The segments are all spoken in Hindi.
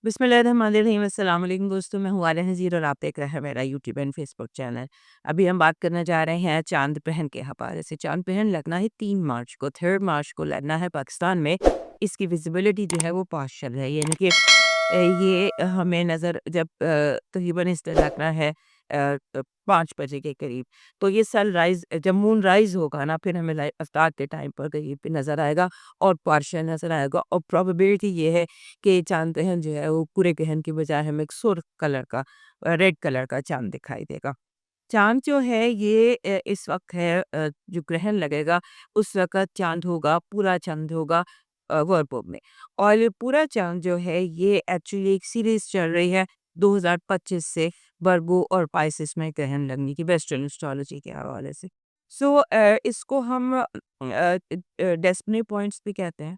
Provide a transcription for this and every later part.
बिस्मिल्लाहिर्रहमानिर्रहीम अस्सलाम वालेकुम दोस्तों, मैं हूँ आलिया नज़ीर और आप देख रहे हैं मेरा यूट्यूब एंड फेसबुक चैनल। अभी हम बात करने जा रहे हैं चाँद ग्रहण के हवाले से। चाँद ग्रहण लगना है 3 मार्च को, 3 मार्च को लगना है पाकिस्तान में। इसकी विज़िबिलिटी जो है वो पार्शियल है, यानी कि ये हमें नज़र जब तकरीबन इस तरह लगना है 5 बजे के करीब, तो ये सनराइज़ जब मून राइज़ होगा ना, फिर हमें इफ्तार के टाइम पर करीब पे नज़र आएगा और पार्शियल नज़र आएगा और प्रोबेबिलिटी ये है कि चाँद ग्रहण जो है वो पूरे ग्रहण की बजाय हमें एक सुर्ख कलर का रेड कलर का चाँद दिखाई देगा। चाँद जो है ये इस वक़्त है जो ग्रहण लगेगा उस वक़्त चाँद होगा, पूरा चाँद होगा वर्गो में। और ये पूरा चाँद जो है ये एक्चुअली एक सीरीज़ चल रही है 2025 से वर्गो और पाइसेस में ग्रहण लगने की वेस्टर्न एस्ट्रोलॉजी के हवाले से। सो इसको हम डेस्टिनी पॉइंट्स भी कहते हैं।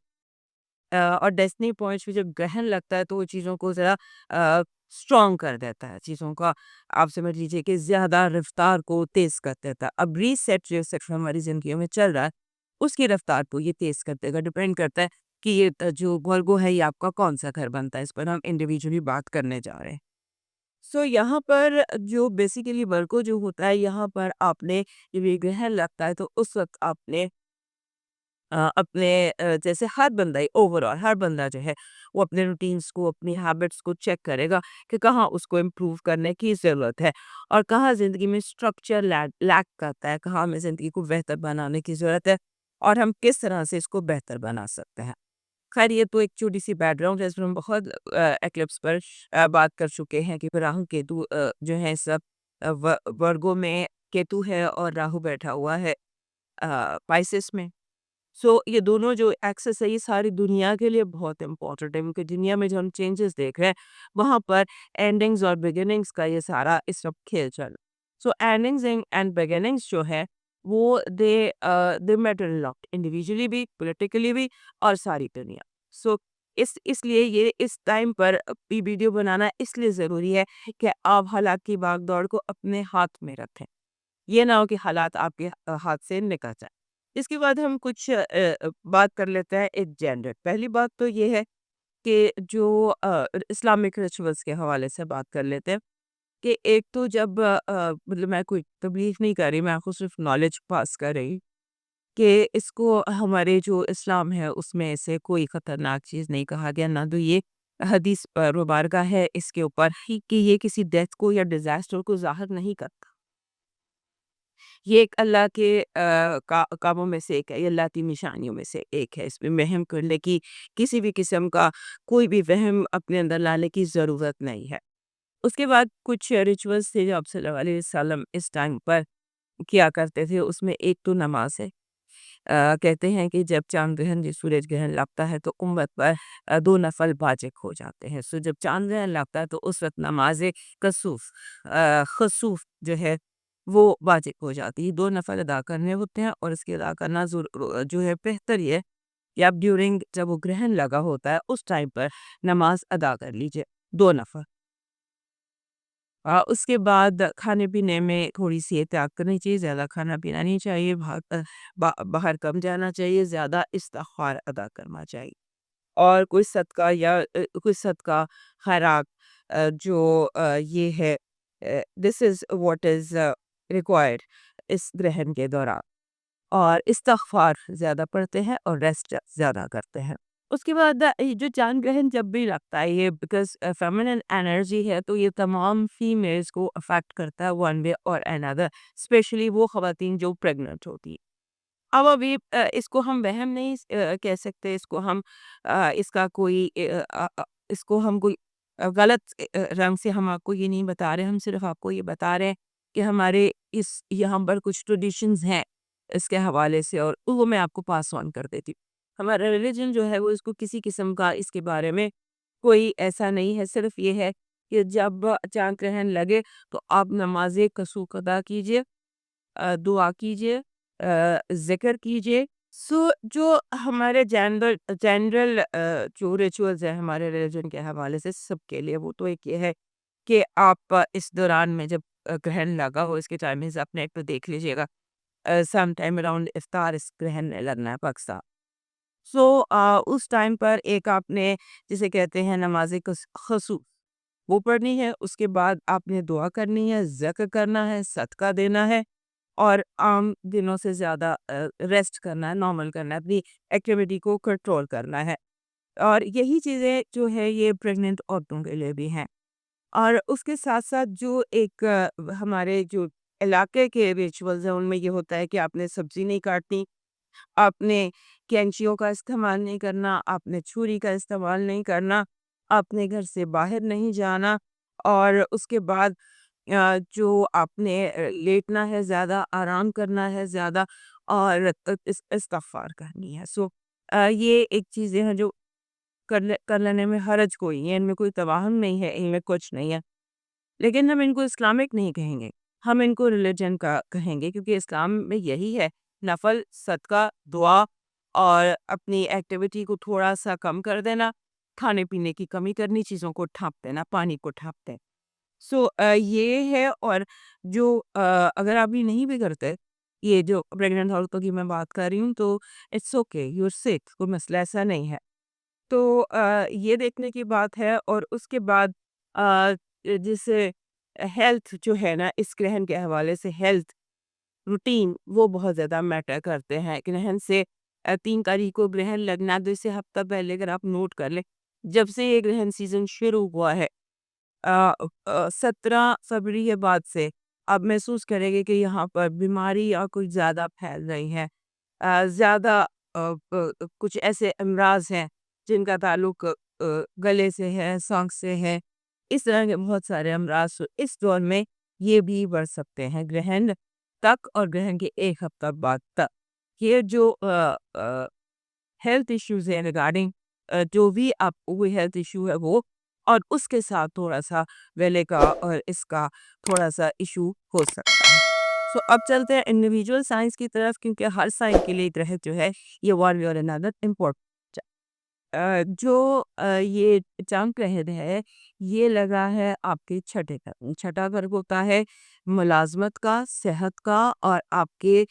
और डेस्टिनी पॉइंट्स पे जब ग्रहण लगता है तो वो चीज़ों को ज़रा स्ट्रॉन्ग कर देता है, चीज़ों का आप समझ लीजिए कि ज़्यादा रफ्तार को तेज़ कर देता है। अब रीसेट जो सेक्शन हमारी ज़िंदगियों में चल रहा है, उसकी रफ्तार को ये तेज़ कर देगा, डिपेंड करता है कि ये जो वर्गो है ये आपका कौन-सा घर बनता है, इस पर हम इंडिविजुअली बात करने जा रहे हैं। सो यहाँ पर जो बेसिकली वर्गो जो होता है, यहाँ पर आपने जब ये ग्रहण लगता है तो उस वक़्त आपने अपने जैसे हर बंदा ही ओवरऑल हर बंदा जो है वो अपने रूटीन्स को अपनी हैबिट्स को चेक करेगा कि कहाँ उसको इम्प्रूव करने की ज़रूरत है और कहाँ ज़िंदगी में स्ट्रक्चर लैक करता है, कहाँ हमें ज़िंदगी को बेहतर बनाने की ज़रूरत है और हम किस तरह से इसको बेहतर बना सकते हैं। खैर ये तो एक छोटी सी बैकग्राउंड है, इसमें हम बहुत एक्लिप्स पर बात कर चुके हैं कि राहु केतु जो है सब वर्गों में केतु है और राहु बैठा हुआ है पाइसेस में। सो ये दोनों जो एक्सेस है ये सारी दुनिया के लिए बहुत इम्पोर्टेंट है क्योंकि दुनिया में जो हम चेंजेस देख रहे हैं वहाँ पर एंडिंग्स और बिगिनिंग्स का ये सारा इस वक्त खेल चल। सो एंडिंग्स एंड बिगिनिंग्स जो है वो दे मैटर लॉट इंडिविजुअली भी पॉलिटिकली भी और सारी दुनिया। सो इसलिए ये इस टाइम पर ये वीडियो बनाना इसलिए ज़रूरी है कि आप हालात की भाग दौड़ को अपने हाथ में रखें, ये ना हो कि हालात आपके हाथ से निकल जाए। इसके बाद हम कुछ बात कर लेते हैं एक जेंडर। पहली बात तो ये है कि जो इस्लामिक रिचुअल्स के हवाले से बात कर लेते हैं कि एक तो जब मतलब मैं कोई तबलीग नहीं कर रही, मैं आपको सिर्फ नॉलेज पास कर रही कि इसको हमारे जो इस्लाम है उसमें ऐसे कोई ख़तरनाक चीज़ नहीं कहा गया, ना तो ये हदीस मुबारका है इसके ऊपर ही कि ये किसी डेथ को या डिज़ास्टर को ज़ाहिर नहीं करता। ये एक अल्लाह के कामों में से एक है, ये अल्लाह की निशानियों में से एक है। इसमें वहम करने की किसी भी किस्म का कोई भी वहम अपने अंदर लाने की ज़रूरत नहीं है। उसके बाद कुछ रिचुअल्स थे जो आप सल्लल्लाहु अलैहि वसल्लम इस टाइम पर किया करते थे, उसमें एक तो नमाज़ है। कहते हैं कि जब चाँद ग्रहण या सूरज ग्रहण लगता है तो उम्मत पर 2 नफ़ल वाजिब हो जाते हैं। सो जब चाँद ग्रहण लगता है तो उस वक़्त नमाज़े खसूफ़ जो है वो वाजिब हो जाती है। 2 नफ़ल अदा करने होते हैं और इसके अदा करना जो है बेहतर ये है कि आप ड्यूरिंग जब वो ग्रहण लगा होता है उस टाइम पर नमाज़ अदा कर लीजिए 2 नफ़ल। उसके बाद खाने-पीने में थोड़ी-सी एहतियात करनी चाहिए, ज़्यादा खाना-पीना नहीं चाहिए, बाहर कम जाना चाहिए, ज़्यादा इस्तिग़फ़ार अदा करना चाहिए। और कोई सदका या कोई सदका खैरात जो ये है this is what is required इस ग्रहण के दौरान। और इस्तिग़फ़ार ज़्यादा पढ़ते हैं और रेस्ट ज़्यादा करते हैं। उसके बाद ये जो चाँद ग्रहण जब भी लगता है ये बिकॉज़ फेमिनिन एनर्जी है तो ये तमाम फीमेल्स को अफ़ेक्ट करता है वन वे और अनदर, स्पेशली वो ख़वातीन जो प्रेग्नेंट होती हैं। अब अभी इसको हम वहम नहीं कह सकते, इसको हम इसका कोई इसको हम कोई गलत रंग से हम आपको ये नहीं बता रहे, हम सिर्फ़ आपको ये बता रहे हैं कि हमारे इस यहाँ पर कुछ ट्रेडिशंस हैं इसके हवाले से और वो मैं आपको पास ऑन कर देती हूँ। हमारा रिलीजन जो है वो इसको किसी किस्म का इसके बारे में कोई ऐसा नहीं है, सिर्फ़ ये है कि जब चाँद ग्रहण लगे तो आप नमाज़े कसूक अदा कीजिए, दुआ कीजिए, ज़िक्र कीजिए। सो जो हमारे जनरल जो रिचुअल्स हैं हमारे रिलीजन के हवाले से सबके लिए वो तो एक ये है कि आप इस दौरान में जब ग्रहण लगा हो इसके टाइमिंग्स अपने एक तो देख लीजिएगा। सम टाइम अराउंड इफ्तार इस ग्रहण लगना है पाकिस्तान। सो उस टाइम पर एक आपने जिसे कहते हैं नमाज़े खसूस वो पढ़नी है, उसके बाद आपने दुआ करनी है, ज़िक्र करना है, सदका देना है और आम दिनों से ज़्यादा रेस्ट करना है, नॉर्मल करना है, अपनी एक्टिविटी को कंट्रोल करना है। और यही चीज़ें जो है ये प्रेग्नेंट औरतों के लिए भी हैं। और उसके साथ-साथ जो एक हमारे जो इलाके के रिचुअल्स हैं उनमें ये होता है कि आपने सब्ज़ी नहीं काटनी, आपने कैंचियों का इस्तेमाल नहीं करना, आपने छुरी का इस्तेमाल नहीं करना, आपने घर से बाहर नहीं जाना और उसके बाद जो आपने लेटना है ज़्यादा, आराम करना है ज़्यादा और इस्तिग़फ़ार करनी है। सो ये एक चीज़ें हैं जो कर लेने में हर्ज कोई नहीं है, इनमें कोई तवाहन नहीं है, इनमें कुछ नहीं है। लेकिन हम इनको इस्लामिक नहीं कहेंगे, हम इनको रिलिजन का कहेंगे क्योंकि इस्लाम में यही है, नफ़ल, सदका, दुआ और अपनी एक्टिविटी को थोड़ा-सा कम कर देना, खाने-पीने की कमी करनी, चीज़ों को ढाँप देना, पानी को ढाँप दें। सो ये है और जो अगर आप ये नहीं भी करते, ये जो प्रेग्नेंट औरतों की मैं बात कर रही हूँ, तो it's okay, you are sick, कोई मसला ऐसा नहीं है। तो ये देखने की बात है और उसके बाद जैसे हेल्थ जो है ना इस ग्रहण के हवाले से हेल्थ रूटीन वो बहुत ज़्यादा मैटर करते हैं। ग्रहण से 3 तारीख को ग्रहण लगना तो इससे हफ्ता पहले अगर आप नोट कर लें, जब से ये ग्रहण सीज़न शुरू हुआ है 17 फरवरी के बाद से आप महसूस करेंगे कि यहाँ पर बीमारियाँ कुछ ज़्यादा फैल रही हैं। ज़्यादा कुछ ऐसे अमराज़ हैं जिनका ताल्लुक गले से है, साँस से है। इस तरह के बहुत सारे अमराज़ इस दौर में ये भी बढ़ सकते हैं ग्रहण तक और ग्रहण के 1 हफ्ता बाद तक। ये जो हेल्थ इश्यूज़ हैं रिगार्डिंग जो भी आपको कोई हेल्थ इश्यू है वो और उसके साथ थोड़ा-सा वेले का और इसका थोड़ा-सा इश्यू हो सकता है। सो अब चलते हैं इंडिविजुअल साइंस की तरफ क्योंकि हर साइन के लिए ग्रह जो है ये वन वे और अनदर इम्पोर्टेंट जो ये चांद ग्रहण है ये लगा है आपके छठे घर में। छठा घर होता है मुलाज़मत का, सेहत का और आपके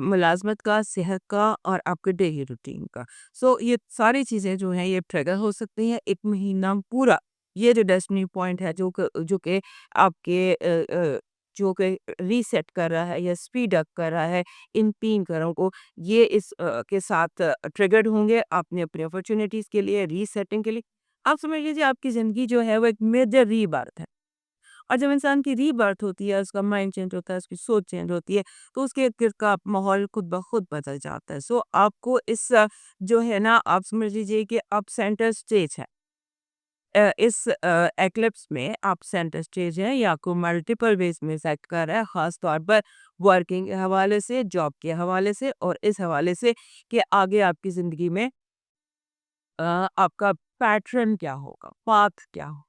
मुलाज़मत का, सेहत का और आपके डेली रूटीन का। सो ये सारी चीज़ें जो हैं ये ट्रिगर हो सकती हैं 1 महीना पूरा। ये जो डेस्टिनी पॉइंट है जो कि आपके जो कि रीसेट कर रहा है या स्पीड अप कर रहा है इन 3 घरों को ये इस के साथ ट्रिगर्ड होंगे आपने अपनी अपॉर्च्युनिटीज़ के लिए, रीसेटिंग के लिए। आप समझ लीजिए आपकी ज़िंदगी जो है वो एक मेजर रीबर्थ है और जब इंसान की रीबर्थ होती है, उसका माइंड चेंज होता है, उसकी सोच चेंज होती है, तो उसके इर्द-गिर्द का माहौल खुद ब खुद बदल जाता है। सो आपको इस जो है ना आप समझ लीजिए कि आप सेंटर स्टेज है। इस एक्लिप्स में आप सेंटर स्टेज हैं या आपको मल्टीपल वेज में इफेक्ट कर रहा है ख़ास तौर पर वर्किंग के हवाले से, जॉब के हवाले से और इस हवाले से कि आगे आपकी ज़िंदगी में आपका पैटर्न क्या होगा, पाथ क्या हो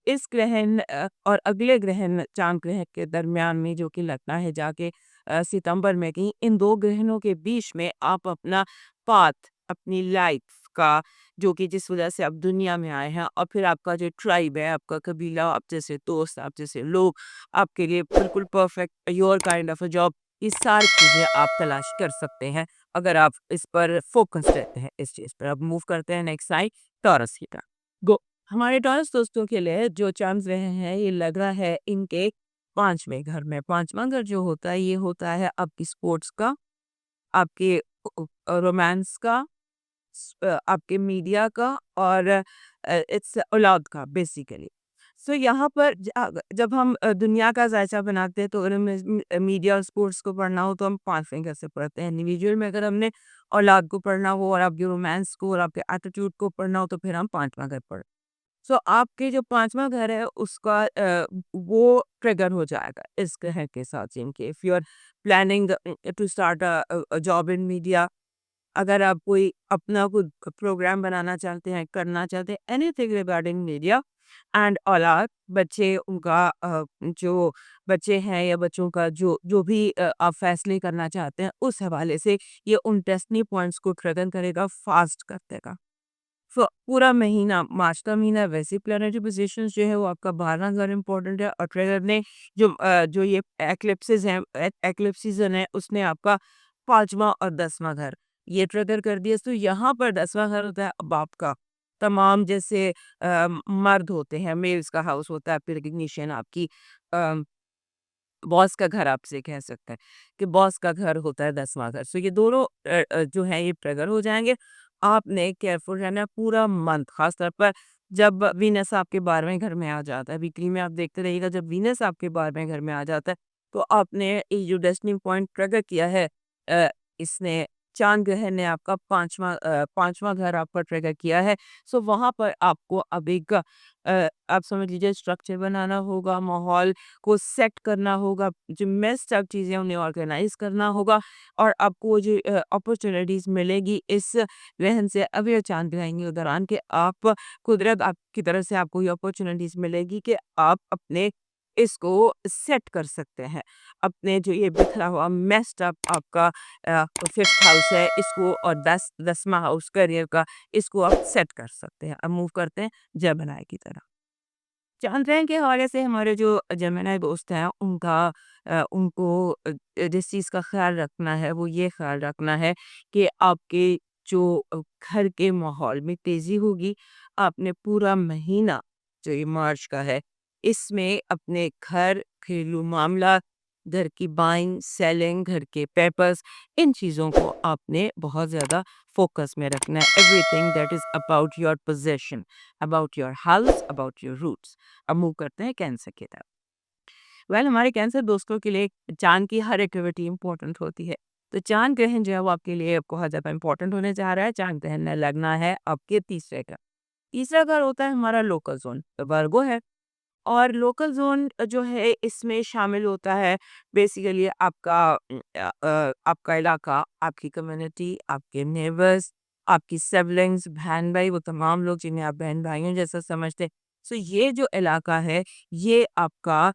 इस ग्रहण और अगले ग्रहण चांद ग्रहण के दरमियान में जो कि लगना है जाके सितंबर में कहीं इन 2 ग्रहणों के बीच में आप अपना पाथ, अपनी लाइफ का जो कि जिस वजह से आप दुनिया में आए हैं और फिर आपका जो ट्राइब है, आपका कबीला, आप जैसे दोस्त, आप जैसे लोग, आपके लिए बिल्कुल perfect your kind of a job, ये सारी चीज़ें आप तलाश कर सकते हैं, अगर आप इस पर फ़ोकस रहते हैं इस चीज़ पर। अब मूव करते हैं नेक्स्ट साइड टॉरस की तरफ। गो। हमारे टॉरस दोस्तों के लिए जो चांस रहे हैं ये लग रहा है इनके 5वें घर में। 5वां घर जो होता है ये होता है आपकी स्पोर्ट्स का, आपके रोमांस का, आपके मीडिया का और इट्स औलाद का बेसिकली। सो यहाँ पर जब हम दुनिया का जायचा बनाते हैं तो अगर हमें मीडिया और स्पोर्ट्स को पढ़ना हो तो हम 5वें घर से पढ़ते हैं। इंडिविजुअल में अगर हमने औलाद को पढ़ना हो और आपके रोमांस को और आपके एटीट्यूड को पढ़ना हो तो फिर हम 5वां घर पढ़ सो आपके जो 5वां घर है उसका वो ट्रिगर हो जाएगा इस ग्रह के साथ जिनके if you are planning to start a job in media अगर आप कोई अपना खुद प्रोग्राम बनाना चाहते हैं, करना चाहते हैं, एनीथिंग रिगार्डिंग मीडिया एंड औलाद बच्चे उनका जो बच्चे हैं या बच्चों का जो जो भी आप फैसले करना चाहते हैं उस हवाले से ये उन डेस्टिनी पॉइंट्स को ट्रिगर करेगा, फास्ट कर देगा। पूरा महीना मार्च का महीना वैसे प्लैनेटरी पोजीशंस जो है वो आपका 12वां घर इम्पोर्टेंट है और ट्रिगर ने जो ये एक्लिप्सेस हैं एक्लिप्स सीजन है उसने आपका 5वां और 10वां घर ये ट्रिगर कर दिया। तो यहाँ पर 10वां घर होता है अब आपका तमाम जैसे मर्द होते हैं, मेल्स का हाउस होता है, आपकी रिकग्निशन, आपकी अ बॉस का घर आपसे कह सकते हैं कि बॉस का घर होता है 10वां घर। सो ये दोनों जो हैं ये ट्रिगर हो जाएँगे। आपने केयरफुल रहना है पूरा मंथ, ख़ास तौर पर जब वीनस आपके 12वें घर में आ जाता है। वीकली में आप देखते रहिएगा, जब वीनस आपके 12वें घर में आ जाता है, तो आपने ये जो डेस्टिनी पॉइंट ट्रिगर किया है, इसने चाँद ग्रहण ने आपका 5वां घर आपका ट्रिगर किया है। सो वहाँ पर आपको अब एक आप समझ लीजिए स्ट्रक्चर बनाना होगा, माहौल को सेट करना होगा, जो मेस्ड अप चीज़ें उन्हें ऑर्गेनाइज़ करना होगा, और आपको वो जो अपॉर्च्युनिटीज़ मिलेगी इस रहन से अब ये चाँद दिखाएँगे के दौरान कि आप कुदरत आपकी तरफ से आपको ये अपॉर्च्युनिटीज़ मिलेगी कि आप अपने इसको सेट कर सकते हैं। अपने जो ये बिखरा हुआ मेस्ड अप आपका 5th हाउस है इसको, और 10वां हाउस करियर का, इसको आप सेट कर सकते हैं। अब मूव करते हैं जेमिनी की तरफ। चांद्रयान के हवाले से हमारे जो जेमिनी दोस्त हैं उनको जिस चीज़ का ख़्याल रखना है वो ये ख़्याल रखना है कि आपके जो घर के माहौल में तेज़ी होगी। आपने पूरा महीना जो ये मार्च का है इसमें अपने घर, घरेलू मामला, घर की बाइंग, सेलिंग, घर के पेपर्स, इन चीज़ों को आपने बहुत ज़्यादा फ़ोकस में रखना है। Everything that is about your possession, about your house, about your roots. अब मूव करते हैं कैंसर की तरफ। हमारे कैंसर दोस्तों के लिए चाँद की हर एक्टिविटी इम्पोर्टेंट होती है। तो चाँद ग्रहण जो है वो आपके लिए बहुत ज़्यादा इम्पोर्टेंट होने जा रहा है। चाँद ग्रहण ने लगना है आपके तीसरे घर। तीसरा घर होता है हमारा लोकल ज़ोन, वर्गो है। और लोकल ज़ोन जो है इसमें शामिल होता है बेसिकली आपका इलाका, आपकी कम्युनिटी, आपके नेबर्स, आपकी सिबलिंग्स, बहन-भाई, वो तमाम लोग जिन्हें आप बहन-भाइयों जैसा समझते हैं। सो ये जो इलाका है ये आपका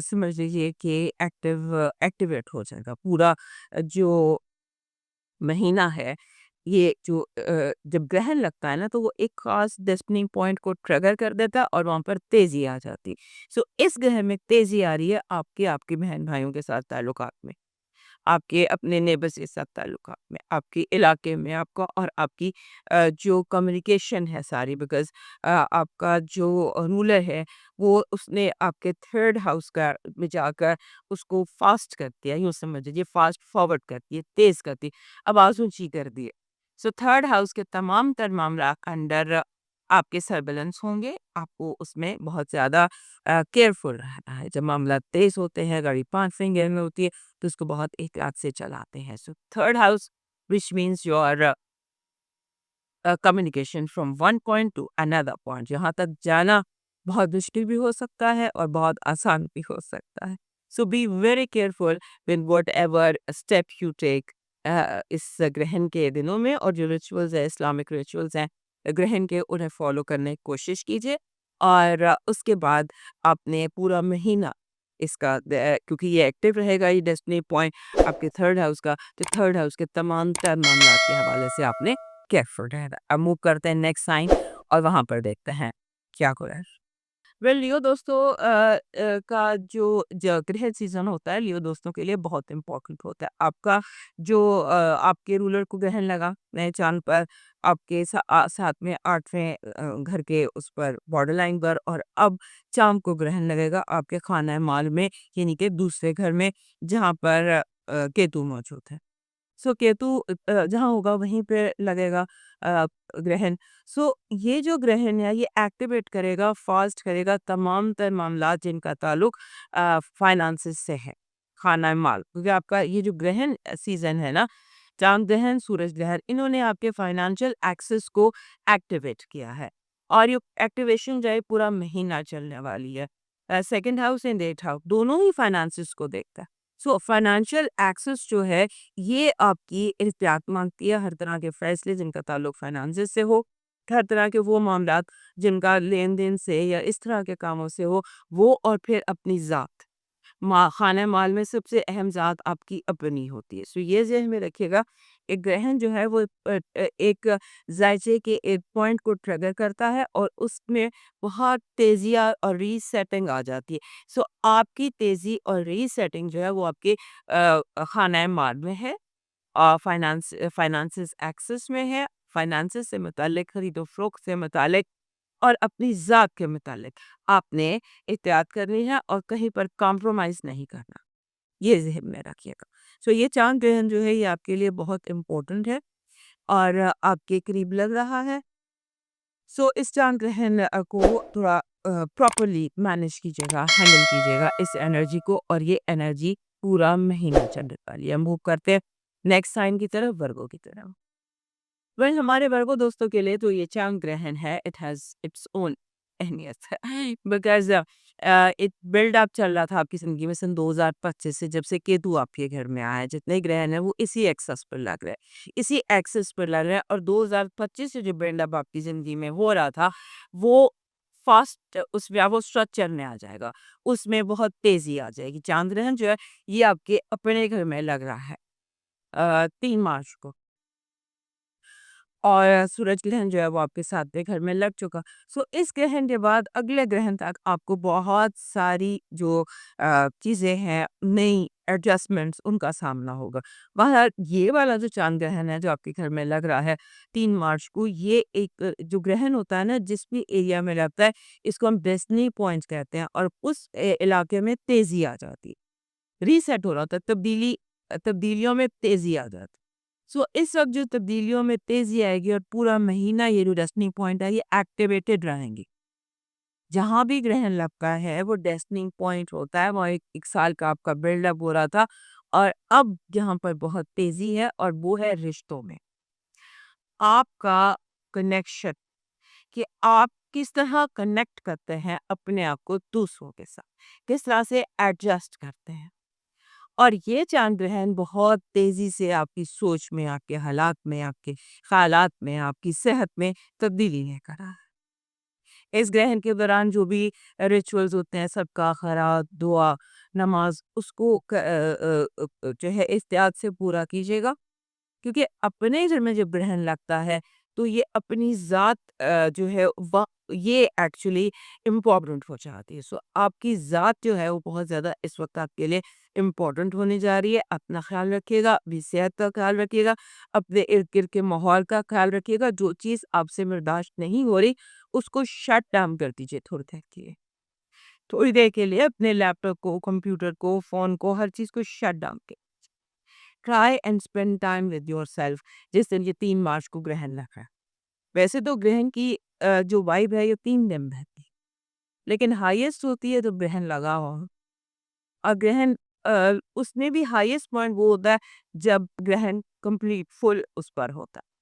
समझ लीजिए कि एक्टिवेट हो जाएगा। पूरा जो महीना है, ये जो जब ग्रहण लगता है ना तो वो एक ख़ास डेस्टिनी पॉइंट को ट्रिगर कर देता है और वहाँ पर तेज़ी आ जाती है। सो इस ग्रहण में तेज़ी आ रही है आपके बहन-भाइयों के साथ ताल्लुकात में, आपके अपने नेबर्स के साथ ताल्लुकात में, आपके इलाके में आपका, और आपकी जो कम्युनिकेशन है सारी, बिकॉज़ आपका जो रूलर है वो उसने आपके 3rd हाउस का में जाकर उसको फ़ास्ट कर दिया, यूँ समझ लीजिए फ़ास्ट फ़ॉरवर्ड कर दिए, तेज़ कर दी, आवाज़ ऊँची कर दी है। सो 3rd हाउस के तमाम तर मामला अंडर आपके सर्विलेंस होंगे, आपको उसमें बहुत ज़्यादा केयरफुल रहना है। जब मामला तेज़ होते हैं, गाड़ी 5 फिंगर में होती है, तो उसको बहुत एहतियात से चलाते हैं। सो 3rd house which means your communication from one point two another point, यहाँ तक जाना बहुत मुश्किल भी हो सकता है और बहुत आसान भी हो सकता है। So be very careful with whatever step you take इस ग्रहण के दिनों में, और जो रिचुअल्स है, इस्लामिक रिचुअल्स हैं ग्रहण के, उन्हें फॉलो करने की कोशिश कीजिए। और उसके बाद आपने पूरा महीना इसका क्योंकि ये एक्टिव रहेगा ये डेस्टिनी पॉइंट आपके 3rd हाउस का, तो 3rd हाउस के तमाम तर मामलात के हवाले से आपने केयरफुल रहना। अब मूव करते हैं नेक्स्ट साइन, और वहाँ पर देखते हैं क्या हो रहा है। लियो दोस्तों का जो गृह सीज़न होता है लियो दोस्तों के लिए बहुत इम्पोर्टेंट होता है। आपका जो आपके रूलर को ग्रहण लगा नए चाँद पर, आपके साथ में 8वें घर के उस पर बॉर्डर लाइन पर, और अब चाँद को ग्रहण लगेगा आपके खाना-ए-माल में, यानी कि दूसरे घर में, जहाँ पर केतु मौजूद है। सो केतु जहाँ होगा वहीं पे लगेगा अ, ग्रहण। सो ये जो ग्रहण है ये एक्टिवेट करेगा, फास्ट करेगा तमाम तर मामलात जिनका ताल्लुक फाइनेंसेस से है, खाना माल, क्योंकि आपका ये जो ग्रहण सीजन है ना, चांद ग्रहण, सूरज ग्रहण, इन्होंने आपके फाइनेंशियल एक्सेस को एक्टिवेट किया है, और ये एक्टिवेशन जो है पूरा महीना चलने वाली है। Second house and 8th house दोनों ही फाइनेंसेस को देखता है। सो फाइनेंशियल एक्सेस जो है ये आपकी एहतियात मांगती है, हर तरह के फैसले जिनका ताल्लुक फाइनेंसेस से हो, हर तरह के वो मामलात जिनका लेन-देन से या इस तरह के कामों से हो, वो, और फिर अपनी ज़ात। खाने-माल में सबसे अहम ज़ात आपकी अपनी होती है। सो ये ज़हन में रखिएगा, एक ग्रहण जो है वो एक ज़ायचे के एक पॉइंट को ट्रिगर करता है और उसमें बहुत तेज़ियाँ और रीसेटिंग आ जाती है। सो आपकी तेज़ी और रीसेटिंग जो है वो आपके खाना-ए-माल में है, फाइनेंसेस एक्सेस में है, फाइनेंसेस से मुतालिक, खरीदो फरोख्त से मुतालिक और अपनी ज़ात के मुतालिक आपने एहतियात करनी है और कहीं पर कॉम्प्रोमाइज़ नहीं करना। ये ज़हन में रखिएगा। सो ये चाँद ग्रहण जो है ये आपके लिए बहुत इम्पोर्टेंट है और आपके करीब लग रहा है। सो इस चाँद ग्रहण को थोड़ा प्रॉपर्ली मैनेज कीजिएगा, हैंडल कीजिएगा इस एनर्जी को और ये एनर्जी पूरा महीना चलने वाली है। हम मूव करते हैं नेक्स्ट साइन की तरफ, वर्गो की तरफ। वेल हमारे वर्गो दोस्तों के लिए तो ये चाँद ग्रहण है, इट हैज़ इट्स ओन अहमियत है बिकॉज़ एक बिल्ड अप चल रहा था आपकी ज़िंदगी में सन 2025 से, जब से केतु आपके घर में आया है। जितने ग्रहण हैं वो इसी एक्सिस पर लग रहे हैं, इसी एक्सिस पर लग रहे हैं और 2025 से जो बिल्ड अप आपकी ज़िंदगी में हो रहा था, वो फास्ट उसमें वो स्ट्रक्चर में आ जाएगा, उसमें बहुत तेज़ी आ जाएगी। चाँद ग्रहण जो है ये आपके अपने घर में लग रहा है 3 मार्च को। और सूरज ग्रहण जो है वो आपके 7वें घर में लग चुका। सो इस ग्रहण के बाद अगले ग्रहण तक आपको बहुत सारी जो चीज़ें हैं, नई एडजस्टमेंट्स उनका सामना होगा। बहरहाल ये वाला जो चाँद ग्रहण है जो आपके घर में लग रहा है 3 मार्च को, ये एक जो ग्रहण होता है ना जिस भी एरिया में लगता है, इसको हम डेस्टिनी पॉइंट कहते हैं और उस इलाके में तेज़ी आ जाती है। रीसेट हो रहा होता है, तब्दीलियों में तेज़ी आ जाती है। सो इस वक़्त जो तब्दीलियों में तेज़ी आएगी और पूरा महीना ये जो डेस्टिनी पॉइंट है ये एक्टिवेटेड रहेंगे। जहाँ भी ग्रहण लगता है वो डेस्टिनी पॉइंट होता है, वहाँ एक साल का आपका बिल्डअप हो रहा था और अब यहाँ पर बहुत तेज़ी है और वो है रिश्तों में। आपका कनेक्शन, कि आप किस तरह कनेक्ट करते हैं अपने आप को दूसरों के साथ, किस तरह से एडजस्ट करते हैं। और ये चाँद ग्रहण बहुत तेज़ी से आपकी सोच में, आपके हालात में, आपके ख़यालात में, आपकी सेहत में तब्दीली लेकर आ रहा है। इस ग्रहण के दौरान जो भी रिचुअल्स होते हैं, सबका खैरात, दुआ, नमाज़, उसको जो है एहतियात से पूरा कीजिएगा। क्योंकि अपने घर में जब ग्रहण लगता है तो ये अपनी ज़ात जो है ये एक्चुअली इम्पोर्टेंट हो जाती है। सो आपकी ज़ात जो है वो बहुत ज़्यादा इस वक्त आपके लिए इम्पोर्टेंट होने जा रही है। अपना ख्याल रखिएगा, अपनी सेहत का ख्याल रखिएगा, अपने इर्द गिर्द के माहौल का ख्याल रखिएगा। जो चीज़ आपसे बर्दाश्त नहीं हो रही उसको शट डाउन कर दीजिए थोड़ी देर के लिए। थोड़ी देर के लिए अपने लैपटॉप को, कंप्यूटर को, फ़ोन को, हर चीज़ को शट डाउन कर try and spend time with yourself. जिस दिन ये 3 मार्च को ग्रहण लग रहा है। वैसे तो ग्रहण की जो वाइब है ये 3 दिन रहती है, लेकिन हाईएस्ट होती है जब ग्रहण लगा हो। और ग्रहण उसमें भी हाईएस्ट पॉइंट वो होता है जब ग्रहण कंप्लीट फुल उस पर होता है।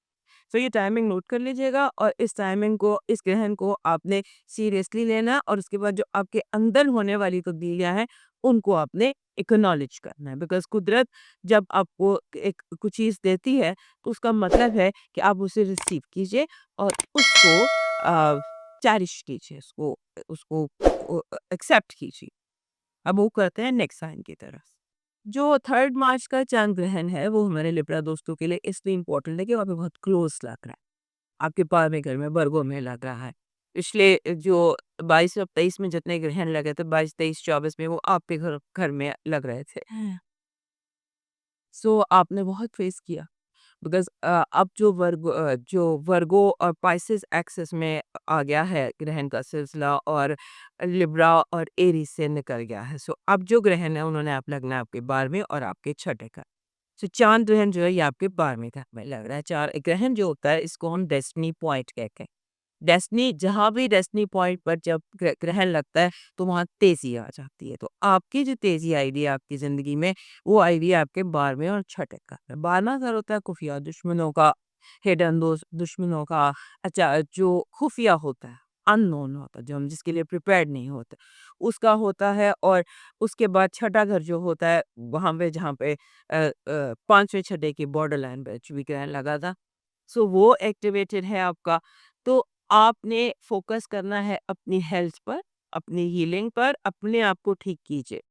तो ये टाइमिंग नोट कर लीजिएगा और इस टाइमिंग को, इस ग्रहण को आपने सीरियसली लेना है और उसके बाद जो आपके अंदर होने वाली तब्दीलियां हैं उनको आपने एक्नॉलेज करना है। बिकॉज कुदरत जब आपको एक कुछ चीज़ देती है तो उसका मतलब है कि आप उसे रिसीव कीजिए और उसको चैरिश कीजिए, उसको उसको एक्सेप्ट कीजिए। अब वो करते हैं नेक्स्ट साइन की तरफ। जो 3 मार्च का चांद ग्रहण है वो हमारे लिब्रा दोस्तों के लिए इसलिए इम्पोर्टेंट है कि वहाँ पे बहुत क्लोज लग रहा है, आपके 12वें घर में, वर्गो में लग रहा है। पिछले जो 22 और 23 में जितने ग्रहण लगे थे, 22, 23, 24 में वो आपके घर घर में लग रहे थे। सो आपने बहुत फेस किया बिकॉज़ अब जो वर्गो और पाइसेस एक्सिस में आ गया है ग्रहण का सिलसिला और लिब्रा और एरीज़ से निकल गया है। सो अब जो ग्रहण है उन्होंने आप लगना है आपके 12वें और आपके छठे घर। सो चाँद ग्रहण जो है ये आपके 12वें घर में लग रहा है। चार ग्रहण जो होता है इसको हम डेस्टिनी पॉइंट कहते हैं। डेस्टिनी, जहाँ भी डेस्टिनी पॉइंट पर जब ग्रहण लगता है तो वहाँ तेज़ी आ जाती है। तो आपकी जो तेज़ी आई हुई है आपकी ज़िंदगी में, वो आई हुई है आपके 12वें और छठे घर में। 12वां घर होता है खुफिया दुश्मनों का, हिडन दुश्मनों का, अच्छा जो खुफिया होता है, अननोन होता है, जो हम जिसके लिए प्रिपेयर्ड नहीं होते, उसका होता है। और उसके बाद छठा घर जो होता है वहाँ पे जहाँ पे 5वें छठे की बॉर्डर लाइन पे भी ग्रहण लगा था। सो वो एक्टिवेटेड है आपका। तो आपने फ़ोकस करना है अपनी हेल्थ पर, अपनी हीलिंग पर, अपने आप को ठीक कीजिए।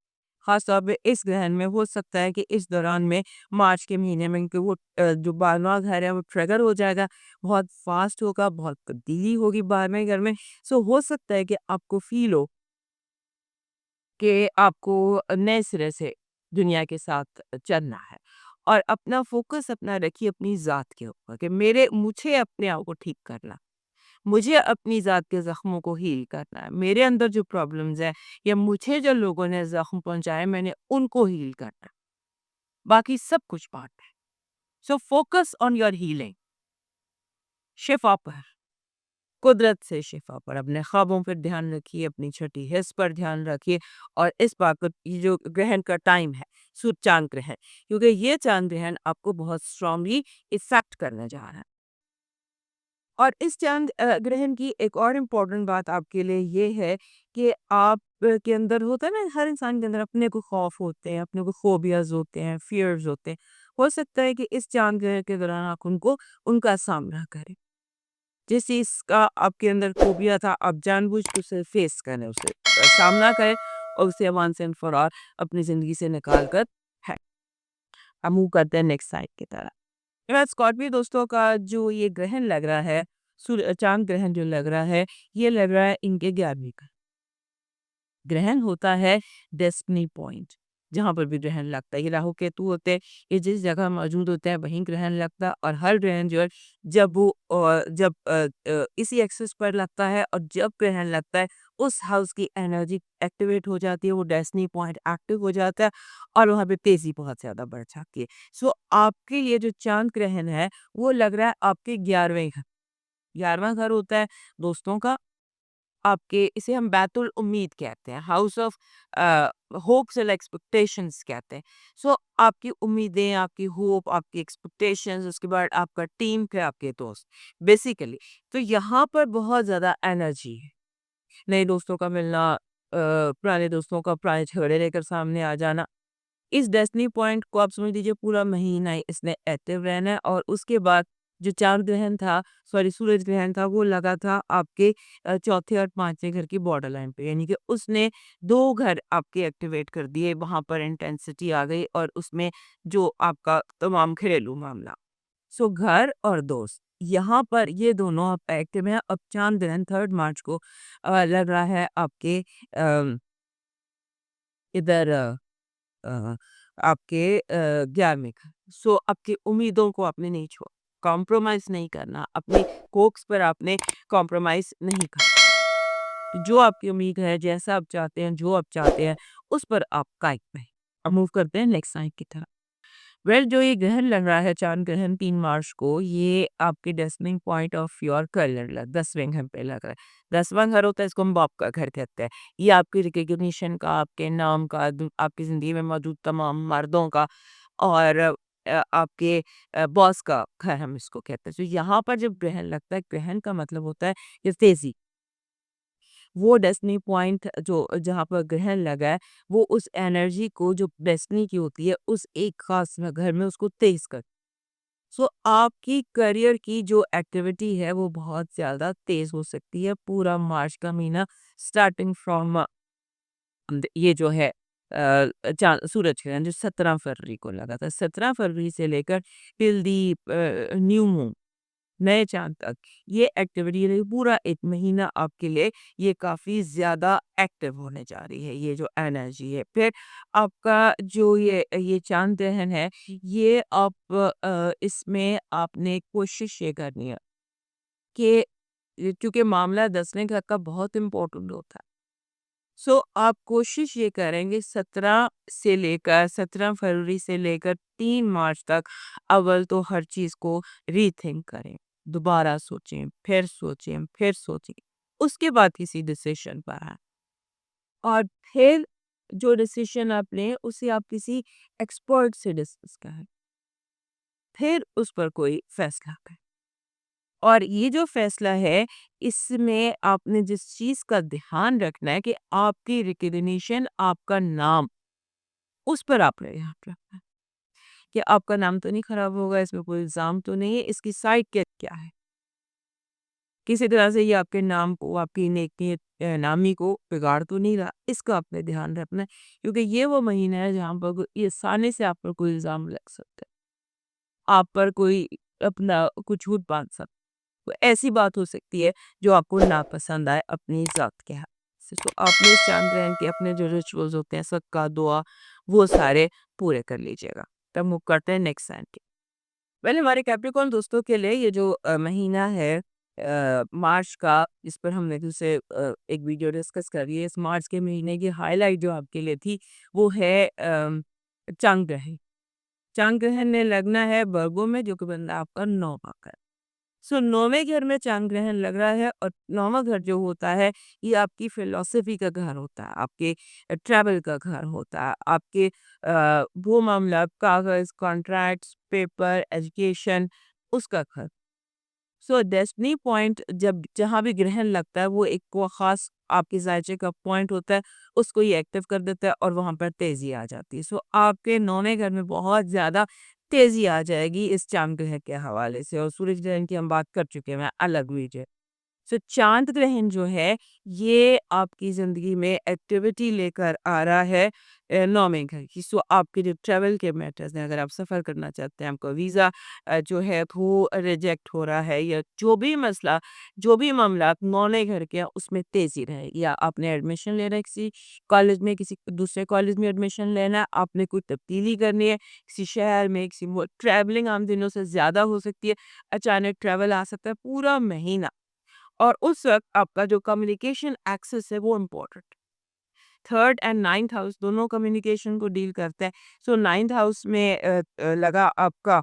ख़ास तौर पे इस ग्रहण में हो सकता है कि इस दौरान में मार्च के महीने में कि वो जो 12वां घर है वो ट्रिगर हो जाएगा, बहुत फ़ास्ट होगा, बहुत तब्दीली होगी 12वें घर में। सो हो सकता है कि आपको फ़ील हो कि आपको नए सिरे से दुनिया के साथ चलना है। और अपना फ़ोकस अपना रखिए अपनी ज़ात के ऊपर कि मुझे अपने आप को ठीक करना, मुझे अपनी ज़ात के ज़ख्मों को हील करना है। मेरे अंदर जो प्रॉब्लम्स हैं या मुझे जो लोगों ने ज़ख्म पहुँचाए मैंने उनको हील करना है। बाकी सब कुछ पार्ट है। So focus on your healing, शिफ़ा पर, कुदरत से शिफ़ा पर, अपने ख्वाबों पर ध्यान रखिए, अपनी छठी हिस्स पर ध्यान रखिए और इस बात को ये जो ग्रहण का टाइम है, सूर्य चाँद ग्रहण, क्योंकि ये चाँद ग्रहण आपको बहुत स्ट्रांगली इफ़ेक्ट करने जा रहा है। और इस चाँद ग्रहण की एक और इम्पोर्टेंट बात आपके लिए ये है कि आप के अंदर होता है ना, हर इंसान के अंदर अपने को खौफ होते हैं, अपने को फ़ोबियाज़ होते हैं, फ़ियर्स होते हैं। हो सकता है कि इस चाँद ग्रहण के दौरान आप उनका सामना करें। जिस चीज़ का आपके अंदर फ़ोबिया था, आप जानबूझ के उसे फ़ेस करें, उसे सामना करें और उसे वन्स एंड फॉर ऑल अपनी ज़िंदगी से निकाल कर है अब मूव करते हैं नेक्स्ट साइड की तरफ। मेरा स्कॉर्पियो दोस्तों का जो ये ग्रहण लग रहा है, चाँद ग्रहण जो लग रहा है, ये लग रहा है इनके 11वीं का। ग्रहण होता है डेस्टिनी पॉइंट, जहाँ पर भी ग्रहण लगता है। ये राहु केतु होते हैं, ये जिस जगह मौजूद होते हैं वहीं ग्रहण लगता है और हर ग्रहण जो है जब इसी एक्सिस पर लगता है और जब ग्रहण लगता है उस हाउस की एनर्जी एक्टिवेट हो जाती है, वो डेस्टिनी पॉइंट एक्टिव हो जाता है और वहाँ पे तेज़ी बहुत ज़्यादा बढ़ जाती है। सो आपके लिए जो चाँद ग्रहण है, वो लग रहा है आपके 11वें घर, 11वां घर होता है दोस्तों का, आपके इसे हम बैतुल उम्मीद कहते हैं, house of hopes and expectations कहते हैं। सो आपकी उम्मीदें, आपकी होप, आपकी एक्सपेक्टेशंस, उसके बाद आपका टीम फिर आपके दोस्त, बेसिकली तो यहाँ पर बहुत ज़्यादा एनर्जी है। नए दोस्तों का मिलना, पुराने दोस्तों का पुराने झगड़े लेकर सामने आ जाना, इस डेस्टिनी पॉइंट को आप समझ लीजिए पूरा महीना ही इसने एक्टिव रहना है और उसके बाद जो चांद ग्रहण था, सॉरी सूरज ग्रहण था, वो लगा था आपके चौथे और पांचवें घर की बॉर्डर लाइन पे, यानी कि उसने दो घर आपके एक्टिवेट कर दिए, वहां पर इंटेंसिटी आ गई और उसमें जो आपका तमाम घरेलू मामला, सो घर और दोस्त, यहाँ पर ये दोनों आप एक्टिव हैं। अब चांद ग्रहण 3 मार्च को लग रहा है आपके अ, इधर अ, आपके 11वें का। सो आपकी उम्मीदों को आपने नहीं छोड़ा, कॉम्प्रोमाइज़ नहीं करना, अपनी होप्स पर आपने कॉम्प्रोमाइज़ नहीं करना। जो आपकी उम्मीद है, जैसा आप चाहते हैं, जो आप चाहते हैं, उस पर आप कायम रहें। अब मूव करते हैं नेक्स्ट साइड की तरफ। वेल जो ये ग्रहण लग रहा है, चाँद ग्रहण 3 मार्च को, ये आपके destiny point of your career 10वें घर पे लग रहा है। 10वां घर होता है, इसको हम बाप का घर कहते हैं। ये आपकी रिकॉग्निशन का, आपके नाम का, आपकी ज़िंदगी में मौजूद तमाम मर्दों का और आपके बॉस का घर हम इसको कहते हैं। तो यहाँ पर जब ग्रहण लगता है, ग्रहण का मतलब होता है ये तेज़ी। वो डेस्टिनी पॉइंट जो जहाँ पर ग्रहण लगा है, वो उस एनर्जी को जो डेस्टिनी की होती है, उस एक ख़ास घर में उसको तेज़ कर, सो आपकी करियर की जो एक्टिविटी है वो बहुत ज़्यादा तेज़ हो सकती है पूरा मार्च का महीना, स्टार्टिंग फ्रॉम ये जो है सूरज ग्रहण जो 17 फरवरी को लगा था, 17 फरवरी से लेकर टिल दी न्यू मून, नए चाँद तक ये एक्टिविटी रही, पूरा 1 महीना आपके लिए ये काफ़ी ज़्यादा एक्टिव होने जा रही है, ये जो एनर्जी है। फिर आपका जो ये चाँद ग्रहण है, ये आप इसमें आपने कोशिश ये करनी है कि क्योंकि मामला 10वें घर का बहुत इम्पोर्टेंट होता है। सो आप कोशिश ये करेंगे 17 फरवरी से लेकर 3 मार्च तक अव्वल तो हर चीज़ को रीथिंक करें, दोबारा सोचें, फिर सोचें, फिर सोचें। उसके बाद किसी डिसीज़न पर आएँ और फिर जो डिसीज़न आप लें उसे आप किसी एक्सपर्ट से डिस्कस करें। फिर उस पर कोई फैसला करें। और ये जो फैसला है, इसमें आपने जिस चीज़ का ध्यान रखना है कि आपकी रिकग्निशन, आपका नाम, उस पर आपने ध्यान रखना है कि आपका नाम तो नहीं खराब होगा, इसमें कोई इल्ज़ाम तो नहीं है, इसकी साइड क्या है? किसी तरह से ये आपके नाम को, आपकी नेकी नामी को बिगाड़ तो नहीं रहा, इसका आपने ध्यान रखना है क्योंकि ये वो महीना है जहाँ पर ये आसानी से आप पर कोई इल्ज़ाम लग सकता है। आप पर कोई अपना कुछ झूठ बाँध सकता है। कोई ऐसी बात हो सकती है जो आपको नापसंद आए अपनी ज़ात के हाथ से। तो आपने इस चांद ग्रहण के अपने जो रिचुअल्स होते हैं, सदका, दुआ, वो सारे पूरे कर लीजिएगा। तब मूव करते हैं नेक्स्ट साइन के। पहले हमारे कैप्रिकॉर्न दोस्तों के लिए ये जो महीना है मार्च का, इस पर हमने तुझसे एक वीडियो डिस्कस करी है। इस मार्च के महीने की हाईलाइट जो आपके लिए थी वो है चांद ग्रहण। चांद ग्रहण ने लगना है वर्गो में, जो कि बनता है आपका 9वां घर। सो 9वें घर में चांद ग्रहण लग रहा है, और 9वां घर जो होता है ये आपकी फिलॉसफी का घर होता है, आपके ट्रैवल का घर होता है, आपके वो मामला, कागज, कॉन्ट्रैक्ट्स, पेपर, एजुकेशन, उसका घर। सो डेस्टिनी पॉइंट जब जहाँ भी ग्रहण लगता है वो एक को खास आपके जायचे का पॉइंट होता है, उसको ये एक्टिव कर देता है और वहां पर तेजी आ जाती है। सो आपके 9वें घर में बहुत ज्यादा तेजी आ जाएगी इस चांद ग्रहण के हवाले से। और सूरज ग्रहण की हम बात कर चुके हैं अलग वीडियो। सो चांद ग्रहण जो है ये आपकी ज़िंदगी में एक्टिविटी लेकर आ रहा है 9वें घर की। सो आपके जो ट्रैवल के मैटर्स हैं, अगर आप सफ़र करना चाहते हैं, आपका वीज़ा जो है वो रिजेक्ट हो रहा है, या जो भी मसला, जो भी मामला 9वें घर के हैं उसमें तेज़ी रहेगी, या आपने एडमिशन लेना है किसी कॉलेज में, किसी दूसरे कॉलेज में एडमिशन लेना है, आपने कोई तब्दीली करनी है किसी शहर में, किसी ट्रैवलिंग आम दिनों से ज़्यादा हो सकती है, अचानक ट्रैवल आ सकता है पूरा महीना। और उस वक़्त आपका जो कम्युनिकेशन एक्सेस है वो important. 3rd and 9th house दोनों कम्युनिकेशन को डील करते हैं। सो 9th हाउस में लगा आपका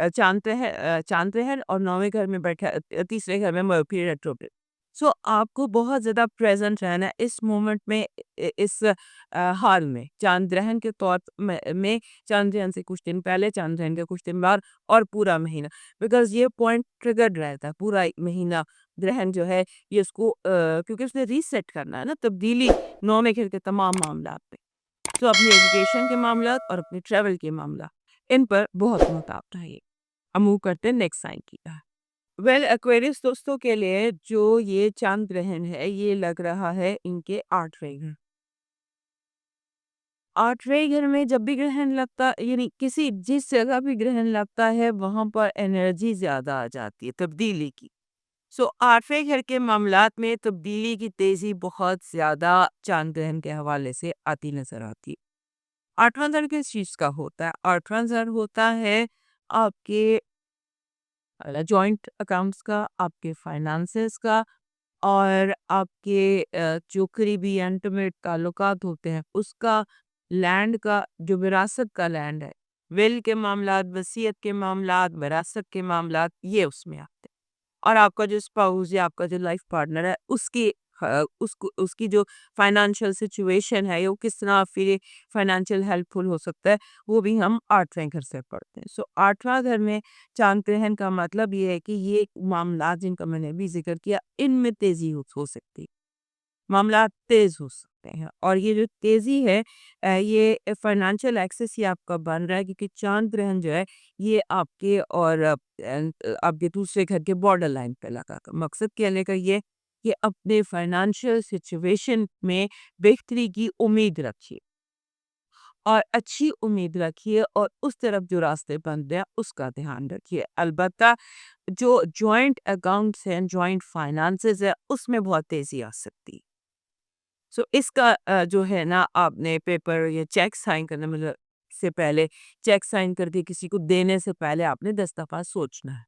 चांद ग्रहण, और 9वें घर में बैठा तीसरे घर में मर्क्यूरी रेट्रोग्रेड। सो आपको बहुत ज़्यादा प्रेज़ेंट रहना है इस मोमेंट में, इस हाल में। चांद ग्रहण के तौर में चांद ग्रहण से कुछ दिन पहले, चांद ग्रहण के कुछ दिन बाद, और पूरा महीना। बिकॉज़ ये पॉइंट ट्रिगर्ड रहता है पूरा महीना। ग्रहण जो है ये उसको क्योंकि उसने रीसेट करना है ना, तब्दीली 9वें घर के तमाम मामलात पे। तो अपनी एजुकेशन के मामलात और अपने ट्रैवल के मामला, इन पर बहुत मुहतात रहिए। अब मूव करते हैं नेक्स्ट साइन की तरफ। वेल एक्वेरियस दोस्तों के लिए जो ये चांद ग्रहण है ये लग रहा है इनके 8वें घर। 8वें घर में जब भी ग्रहण लगता, यानी किसी जिस जगह भी ग्रहण लगता है वहां पर एनर्जी ज्यादा आ जाती है तब्दीली की। सो 8वें घर के मामलात में तब्दीली की तेजी बहुत ज्यादा चांद ग्रहण के हवाले से आती नजर आती है। 8वां घर किस चीज का होता है? 8वां घर होता है आपके जॉइंट अकाउंट्स का, आपके फाइनेंसेस का, और आपके जो करीबी इंटीमेट ताल्लुकात होते हैं उसका, लैंड का, जो विरासत का लैंड है, विल के मामलात, वसीयत के मामलात, विरासत के मामलात, ये उसमें आते हैं। और आपका जो स्पाउस या आपका जो लाइफ पार्टनर है उसकी उसको उसकी जो फाइनेंशियल सिचुएशन है, वो किस तरह फिर फाइनेंशियल हेल्पफुल हो सकता है, वो भी हम 8वें घर से पढ़ते हैं। सो 8वां घर में चांद ग्रहण का मतलब ये है कि ये मामला जिनका मैंने भी जिक्र किया, इनमें तेजी हो सकती है, मामला तेज हो सकते हैं। और ये जो तेजी है ये फाइनेंशियल एक्सेस ही आपका बन रहा है, क्योंकि चांद ग्रहण जो है ये आपके और आपके दूसरे घर के बॉर्डर लाइन पे लगा। मकसद कहने का ये कि अपने फाइनेंशियल सिचुएशन में बेहतरी की उम्मीद रखिए, और अच्छी उम्मीद रखिए, और उस तरफ जो रास्ते बंद हैं उसका ध्यान रखिए। अलबत्ता जो जॉइंट अकाउंट्स हैं, जॉइंट फाइनेंसेस है, उसमें बहुत तेजी आ सकती है। सो इसका जो है ना, आपने पेपर या चेक साइन करने मतलब से पहले, चेक साइन करके किसी को देने से पहले आपने 10 दफ़ा सोचना है।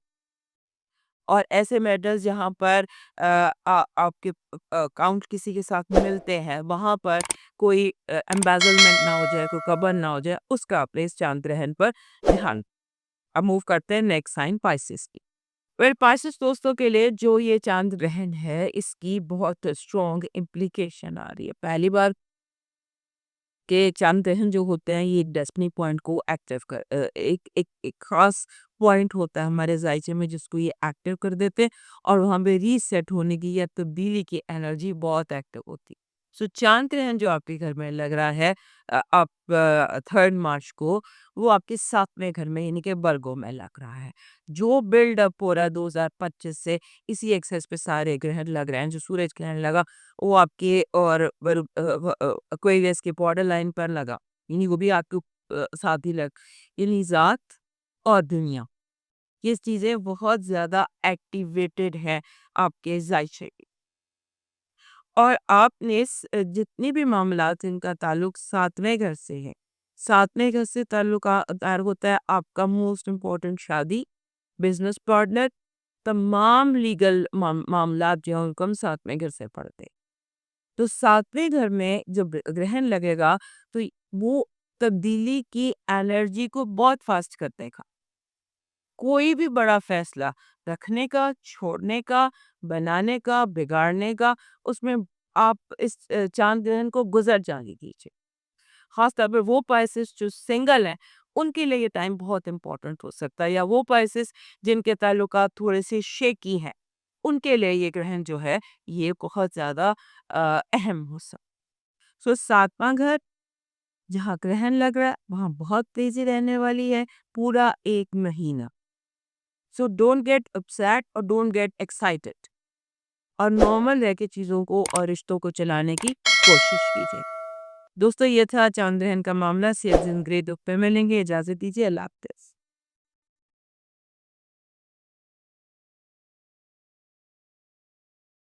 और ऐसे मैटर्स जहाँ पर आपके अकाउंट किसी के साथ मिलते हैं, वहाँ पर कोई एम्बेज़लमेंट ना हो जाए, कोई कबर ना हो जाए, उसका आपने इस चांद ग्रहण पर ध्यान। अब मूव करते हैं नेक्स्ट साइन पाइसेस की। वेल पाइसेस दोस्तों के लिए जो ये चांद ग्रहण है इसकी बहुत स्ट्रॉन्ग इम्प्लीकेशन आ रही है। पहली बार के चांद ग्रहण जो होते हैं ये डेस्टिनी पॉइंट को एक्टिव एक खास पॉइंट होता है हमारे जायचे में, जिसको ये एक्टिव कर देते हैं, और वहाँ पे रीसेट होने की या तब्दीली की एनर्जी बहुत एक्टिव होती है। सो चांद ग्रहण जो आपके घर में लग रहा है आप 3rd मार्च को, वो आपके 7वें घर में यानी कि वर्गो में लग रहा है। जो बिल्डअप हो रहा है 2025 से, इसी एक्सेस पे सारे ग्रहण लग रहे हैं। जो सूरज ग्रहण लगा वो आपके और एक्वेरियस के बॉर्डर लाइन पर लगा, यानी वो भी आपके साथ ही लग, यानी ज़ात और दुनिया, ये चीज़ें बहुत ज़्यादा एक्टिवेटेड है आपके ज़ायचे की। और आपने जितने भी मामलात जिनका ताल्लुक 7वें घर से है, सातवें घर से तार होता है आपका मोस्ट इम्पोर्टेंट शादी, बिजनेस पार्टनर, तमाम लीगल मामला जो हैं उनको हम सातवें घर से पढ़ते हैं। तो सातवें घर में जब ग्रहण लगेगा तो वो तब्दीली की एनर्जी को बहुत फास्ट कर देगा। कोई भी बड़ा फैसला रखने का, छोड़ने का, बनाने का, बिगाड़ने का, उसमें आप इस चांद ग्रहण को गुजर जाने दीजिए। खास तौर पे वो पाइसेस जो सिंगल हैं, उनके लिए ये टाइम बहुत इम्पोर्टेंट हो सकता है, या वो पाइसेस जिनके ताल्लुकात थोड़े से शेकी हैं, उनके लिए ये ग्रहण जो है ये बहुत ज़्यादा अहम हो सकता है। सो सातवां घर जहाँ ग्रहण लग रहा है वहाँ बहुत तेजी रहने वाली है पूरा 1 महीना। सो डोंट गेट अपसेट और डोंट गेट एक्साइटेड, और नॉर्मल रह के चीज़ों को और रिश्तों को चलाने की कोशिश कीजिए। दोस्तों, ये था चांद ग्रहण का मामला। सेल्स इन ग्रे दुख पे मिलेंगे। इजाज़त दीजिए। अल्लाह हाफ़िज़।